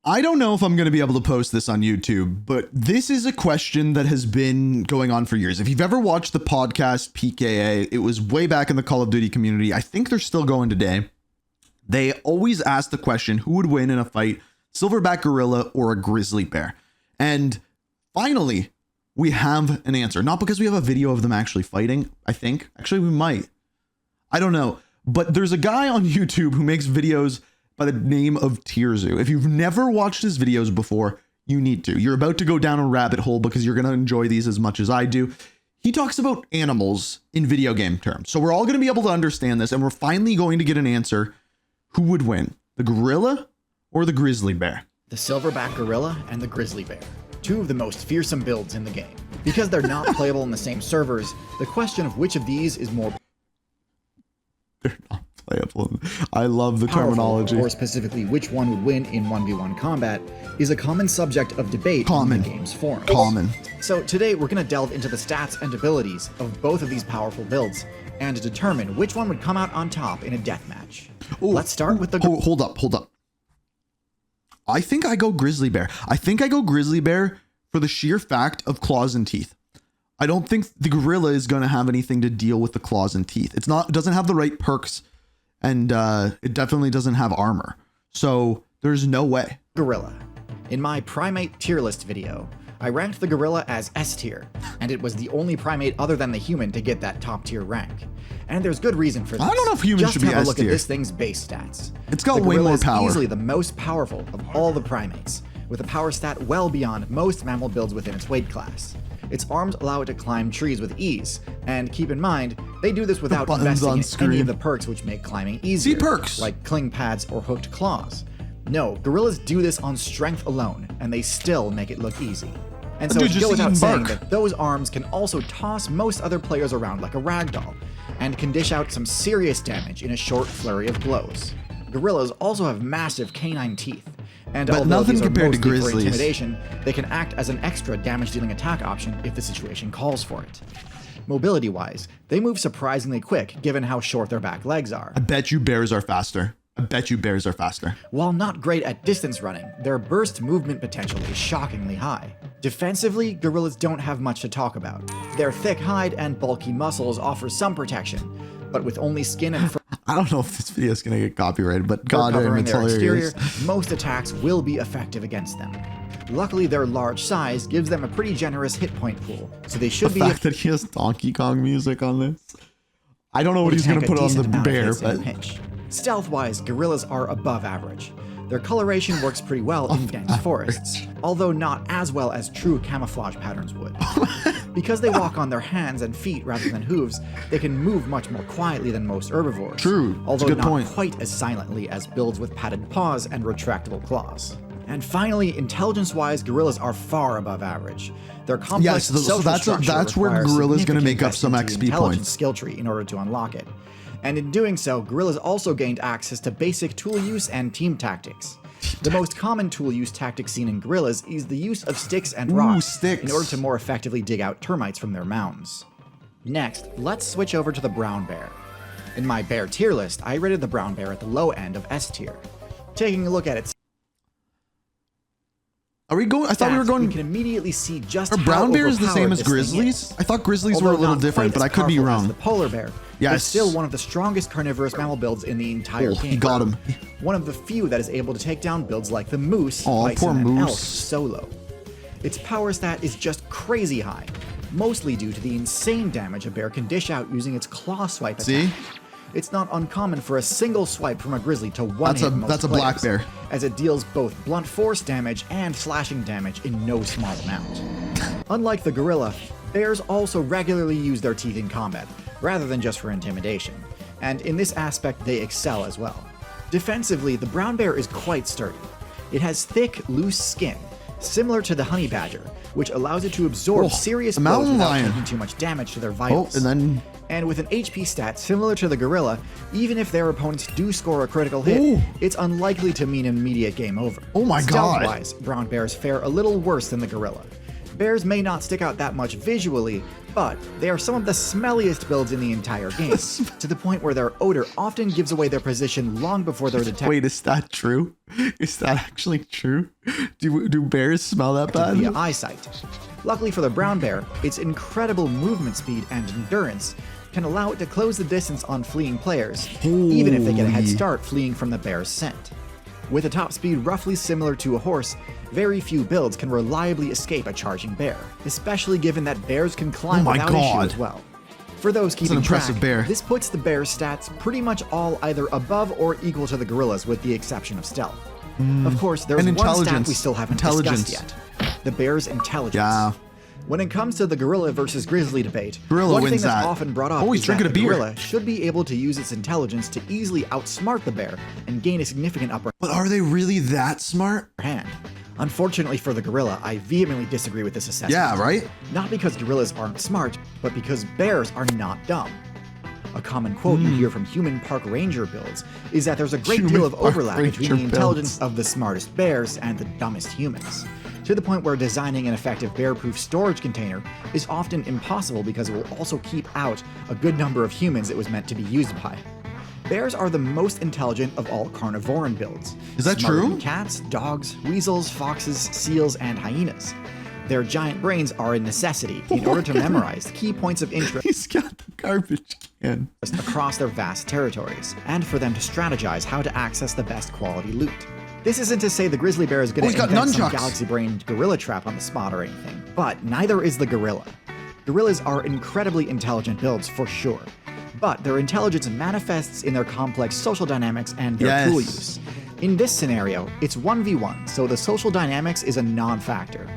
I don't know if I'm going to be able to post this on YouTube, but this is a question that has been going on for years. If you've ever watched the podcast PKA, it was way back in the Call of Duty community. I think they're still going today. They always ask the question, who would win in a fight, Silverback Gorilla or a Grizzly Bear? And finally, we have an answer. Not because we have a video of them actually fighting, I think. Actually, we might. I don't know. But there's a guy on YouTube who makes videos by the name of Tierzu. If you've never watched his videos before, you need to. You're about to go down a rabbit hole because you're going to enjoy these as much as I do. He talks about animals in video game terms. So we're all going to be able to understand this, and we're finally going to get an answer. Who would win, the gorilla or the grizzly bear? The Silverback Gorilla and the Grizzly Bear. Two of the most fearsome builds in the game. Because they're not playable in the same servers, the question of which of these is more They're not playable. I love the terminology. Or specifically which one would win in 1v1 combat, is a common subject of debate in the game's forums. So today we're going to delve into the stats and abilities of both of these powerful builds and determine which one would come out on top in a deathmatch. Let's start with the... Hold up. I think I go Grizzly Bear. I think I go Grizzly Bear for the sheer fact of claws and teeth. I don't think the gorilla is going to have anything to deal with the claws and teeth. It doesn't have the right perks, and it definitely doesn't have armor. So there's no way. Gorilla. In my primate tier list video, I ranked the gorilla as S tier, and it was the only primate other than the human to get that top tier rank. And there's good reason for this. I don't know if humans should be S tier. Just have a look at this thing's base stats. It's got way more power. Is easily the most powerful of all the primates, with a power stat well beyond most mammal builds within its weight class. Its arms allow it to climb trees with ease, and keep in mind, they do this without investing in any of the perks which make climbing easier, like cling pads or hooked claws. No, gorillas do this on strength alone, and they still make it look easy. And so it goes without saying that those arms can also toss most other players around like a ragdoll, and can dish out some serious damage in a short flurry of blows. Gorillas also have massive canine teeth, and although these are mostly for intimidation, they can act as an extra damage-dealing attack option if the situation calls for it. Mobility-wise, they move surprisingly quick given how short their back legs are. I bet you bears are faster. While not great at distance running, their burst movement potential is shockingly high. Defensively, gorillas don't have much to talk about. Their thick hide and bulky muscles offer some protection, but with only skin and fur I don't know if this video is going to get copyrighted, but goddamn, it's hilarious. Most attacks will be effective against them. Luckily, their large size gives them a pretty generous hit point pool, so they should be... The fact that he has Donkey Kong music on this. I don't know what he's going to put on the bear, but... Stealth-wise, gorillas are above average. Their coloration works pretty well in dense forests, although not as well as true camouflage patterns would. Because they walk on their hands and feet rather than hooves, they can move much more quietly than most herbivores. although not quite as silently as builds with padded paws and retractable claws. And finally, intelligence-wise, gorillas are far above average. Their complex social structure that's where gorillas going to make up some XP points. Skill tree in order to unlock it. And in doing so, gorillas also gained access to basic tool use and team tactics. The most common tool use tactic seen in gorillas is the use of sticks and rocks in order to more effectively dig out termites from their mounds. Next, let's switch over to the brown bear. In my bear tier list, I rated the brown bear at the low end of S tier. Taking a look at its Are we going? I thought we were going. You can immediately see just how brown bears the same as grizzlies? I thought grizzlies were a little different, but I could be wrong. The polar bear. Yes. It's still one of the strongest carnivorous mammal builds in the entire game. He got him. One of the few that is able to take down builds like the moose, bison, and elk solo. Its power stat is just crazy high, mostly due to the insane damage a bear can dish out using its claw swipe attack. It's not uncommon for a single swipe from a grizzly to one-hit most That's a black bear, as it deals both blunt force damage and slashing damage in no small amount. Unlike the gorilla, bears also regularly use their teeth in combat, rather than just for intimidation, and in this aspect they excel as well. Defensively, the brown bear is quite sturdy. It has thick, loose skin, similar to the honey badger, which allows it to absorb serious blows without taking too much damage to their vitals. And with an HP stat similar to the gorilla, even if their opponents do score a critical hit, it's unlikely to mean an immediate game over. Oh my god! Stealth-wise, brown bears fare a little worse than the gorilla. Bears may not stick out that much visually, but they are some of the smelliest builds in the entire game, to the point where their odor often gives away their position long before they're detected. Wait, is that true? Is that actually true? Do bears smell that bad? Via eyesight. Luckily for the brown bear, its incredible movement speed and endurance can allow it to close the distance on fleeing players, even if they get a head start fleeing from the bear's scent. With a top speed roughly similar to a horse, very few builds can reliably escape a charging bear, especially given that bears can climb without issue as well. For those keeping track, this puts the bear's stats pretty much all either above or equal to the gorillas with the exception of stealth. Of course, there's one stat we still haven't discussed yet. The bear's intelligence. Yeah. When it comes to the gorilla versus grizzly debate, gorilla one wins thing that's that. often brought up is that the gorilla should be able to use its intelligence to easily outsmart the bear and gain a significant upper But are they really that smart? hand. Unfortunately for the gorilla, I vehemently disagree with this assessment. Yeah, right? Not because gorillas aren't smart, but because bears are not dumb. A common quote you hear from human park ranger builds is that there's a great deal of overlap between the intelligence of the smartest bears and the dumbest humans, to the point where designing an effective bear-proof storage container is often impossible because it will also keep out a good number of humans it was meant to be used by. Bears are the most intelligent of all carnivoran builds. Is that smarter true? than cats, dogs, weasels, foxes, seals, and hyenas. Their giant brains are a necessity in order to memorize key points of interest He's got the garbage can. across their vast territories, and for them to strategize how to access the best quality loot. This isn't to say the grizzly bear is going to invent some galaxy-brained gorilla trap on the spot or anything, but neither is the gorilla. Gorillas are incredibly intelligent builds for sure, but their intelligence manifests in their complex social dynamics and their tool use. In this scenario, it's 1v1, so the social dynamics is a non-factor.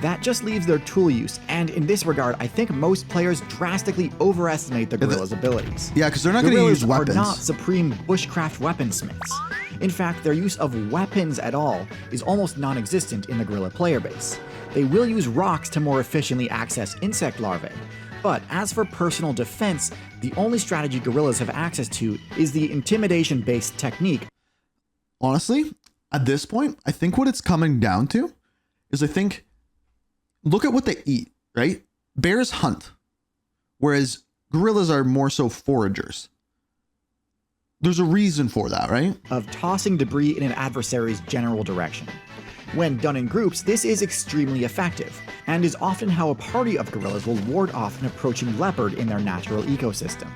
That just leaves their tool use, and in this regard, I think most players drastically overestimate the gorilla's abilities. Yeah, because they're not going to use weapons. Gorillas are not supreme bushcraft weaponsmiths. In fact, their use of weapons at all is almost non-existent in the gorilla player base. They will use rocks to more efficiently access insect larvae, but as for personal defense, the only strategy gorillas have access to is the intimidation-based technique. Honestly, at this point, I think what it's coming down to is look at what they eat, right? Bears hunt, whereas gorillas are more so foragers. There's a reason for that, right? Of tossing debris in an adversary's general direction. When done in groups, this is extremely effective, and is often how a party of gorillas will ward off an approaching leopard in their natural ecosystem.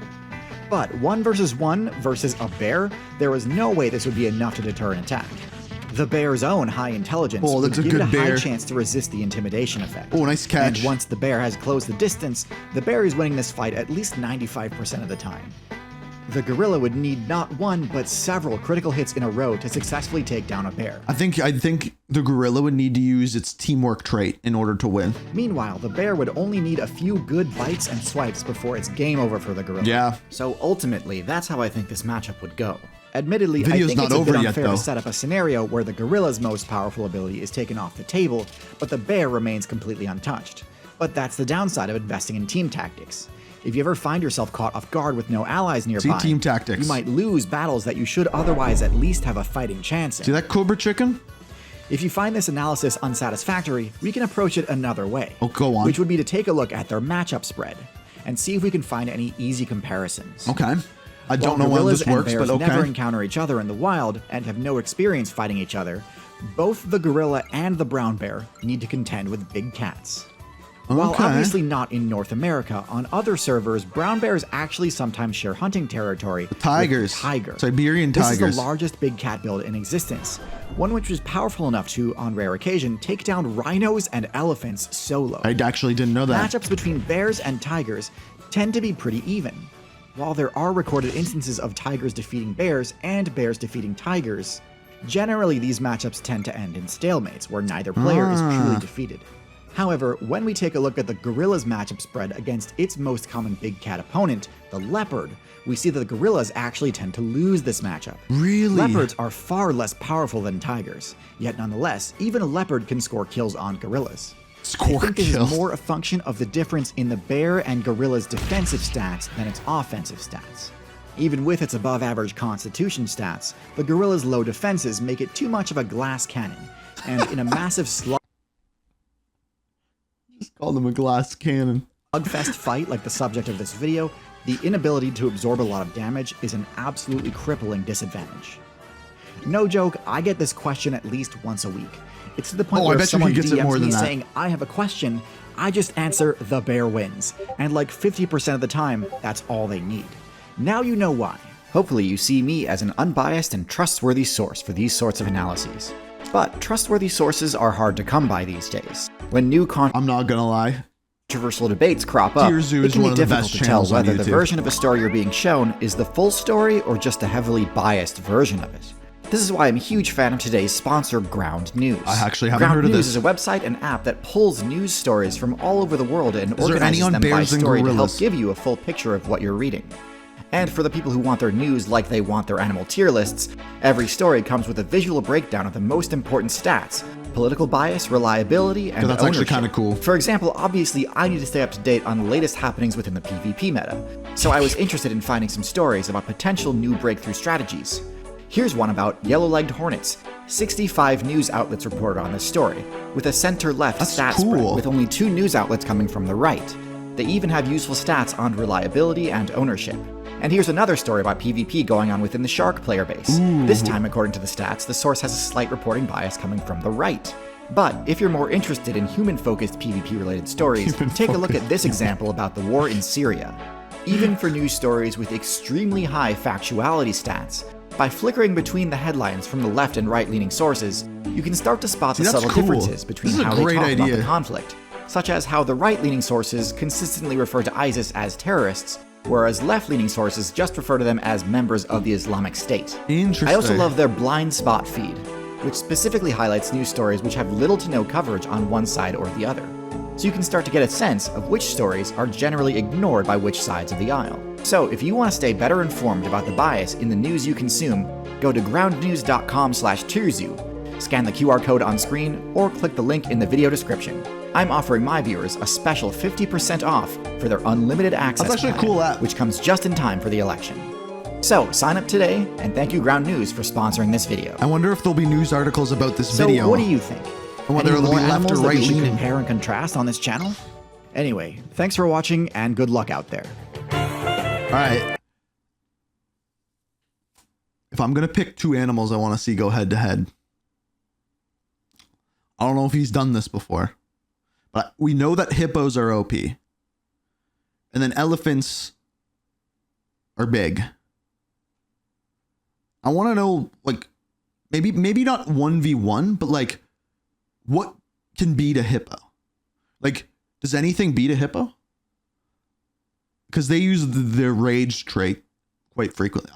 But 1 versus a bear, there is no way this would be enough to deter an attack. The bear's own high intelligence would give it a high chance to resist the intimidation effect. Oh, nice catch. And once the bear has closed the distance, the bear is winning this fight at least 95% of the time. The gorilla would need not one, but several critical hits in a row to successfully take down a bear. I think the gorilla would need to use its teamwork trait in order to win. Meanwhile, the bear would only need a few good bites and swipes before it's game over for the gorilla. Yeah. So ultimately, that's how I think this matchup would go. Admittedly, I think it's a bit unfair to set up a scenario where the gorilla's most powerful ability is taken off the table, but the bear remains completely untouched. But that's the downside of investing in team tactics. If you ever find yourself caught off guard with no allies nearby, team tactics. You might lose battles that you should otherwise at least have a fighting chance in. See that cobra chicken? If you find this analysis unsatisfactory, we can approach it another way. Oh, go on. Which would be to take a look at their matchup spread and see if we can find any easy comparisons. Okay. I don't know how this works, but okay. Never encounter each other in the wild and have no experience fighting each other, both the gorilla and the brown bear need to contend with big cats. While obviously not in North America, on other servers, brown bears actually sometimes share hunting territory with tigers. Siberian tigers. This is the largest big cat build in existence, one which is powerful enough to, on rare occasion, take down rhinos and elephants solo. I actually didn't know that. Matchups between bears and tigers tend to be pretty even. While there are recorded instances of tigers defeating bears and bears defeating tigers, generally these matchups tend to end in stalemates where neither player is truly defeated. However, when we take a look at the gorilla's matchup spread against its most common big cat opponent, the leopard, we see that the gorillas actually tend to lose this matchup. Really? Leopards are far less powerful than tigers, yet nonetheless, even a leopard can score kills on gorillas. I think this is more a function of the difference in the bear and gorilla's defensive stats than its offensive stats. Even with its above-average constitution stats, the gorilla's low defenses make it too much of a glass cannon, and in a massive slug... Just called him a glass cannon. Slugfest fight like the subject of this video, the inability to absorb a lot of damage is an absolutely crippling disadvantage. No joke, I get this question at least once a week. It's to the point where someone DMs me saying, I have a question, I just answer the bear wins. And like 50% of the time, that's all they need. Now you know why. Hopefully you see me as an unbiased and trustworthy source for these sorts of analyses. But trustworthy sources are hard to come by these days. When new I'm not gonna lie. Controversial debates crop up, it can be difficult to tell whether the version of a story you're being shown is the full story or just a heavily biased version of it. This is why I'm a huge fan of today's sponsor, Ground News. I actually haven't heard of this. Ground News is a website and app that pulls news stories from all over the world and organizes them by story to help give you a full picture of what you're reading. And for the people who want their news like they want their animal tier lists, every story comes with a visual breakdown of the most important stats, political bias, reliability, and that's ownership. Actually kind of cool. For example, obviously I need to stay up to date on the latest happenings within the PvP meta, so I was interested in finding some stories about potential new breakthrough strategies. Here's one about yellow-legged hornets. 65 news outlets reported on this story, with a center-left stat spread, with only 2 news outlets coming from the right. They even have useful stats on reliability and ownership. And here's another story about PvP going on within the Shark player base. This time, according to the stats, the source has a slight reporting bias coming from the right. But if you're more interested in human-focused PvP-related stories, take a look at this example about the war in Syria. Even for news stories with extremely high factuality stats, by flickering between the headlines from the left and right-leaning sources, you can start to spot the subtle differences between how they talk about the conflict, such as how the right-leaning sources consistently refer to ISIS as terrorists, whereas left-leaning sources just refer to them as members of the Islamic State. Interesting. I also love their blind spot feed, which specifically highlights news stories which have little to no coverage on one side or the other. So you can start to get a sense of which stories are generally ignored by which sides of the aisle. So if you want to stay better informed about the bias in the news you consume, go to groundnews.com/Tirzu, scan the QR code on screen, or click the link in the video description. I'm offering my viewers a special 50% off for their unlimited access plan, cool app, which comes just in time for the election. So sign up today, and thank you Ground News for sponsoring this video. I wonder if there'll be news articles about this video. So what do you think? Whether it'll be left or right that we should leaning. compare and contrast on this channel? Anyway, thanks for watching and good luck out there. All right. If I'm going to pick 2 animals I want to see go head to head, I don't know if he's done this before, but we know that hippos are OP. And then elephants are big. I want to know, like, maybe not 1v1, but like, what can beat a hippo? Like, does anything beat a hippo? Because they use their rage trait quite frequently.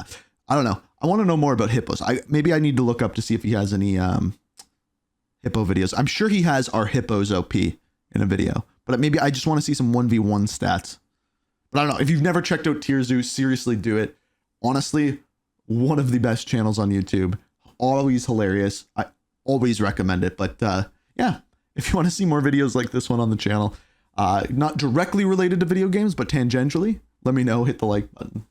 I don't know. I want to know more about hippos. Maybe I need to look up to see if he has any hippo videos. I'm sure he has our hippos OP in a video, but maybe I just want to see some 1v1 stats. But I don't know. If you've never checked out Tirzu, seriously do it. Honestly, one of the best channels on YouTube. Always hilarious. I always recommend it. But yeah, if you want to see more videos like this one on the channel, not directly related to video games, but tangentially, let me know. Hit the like button.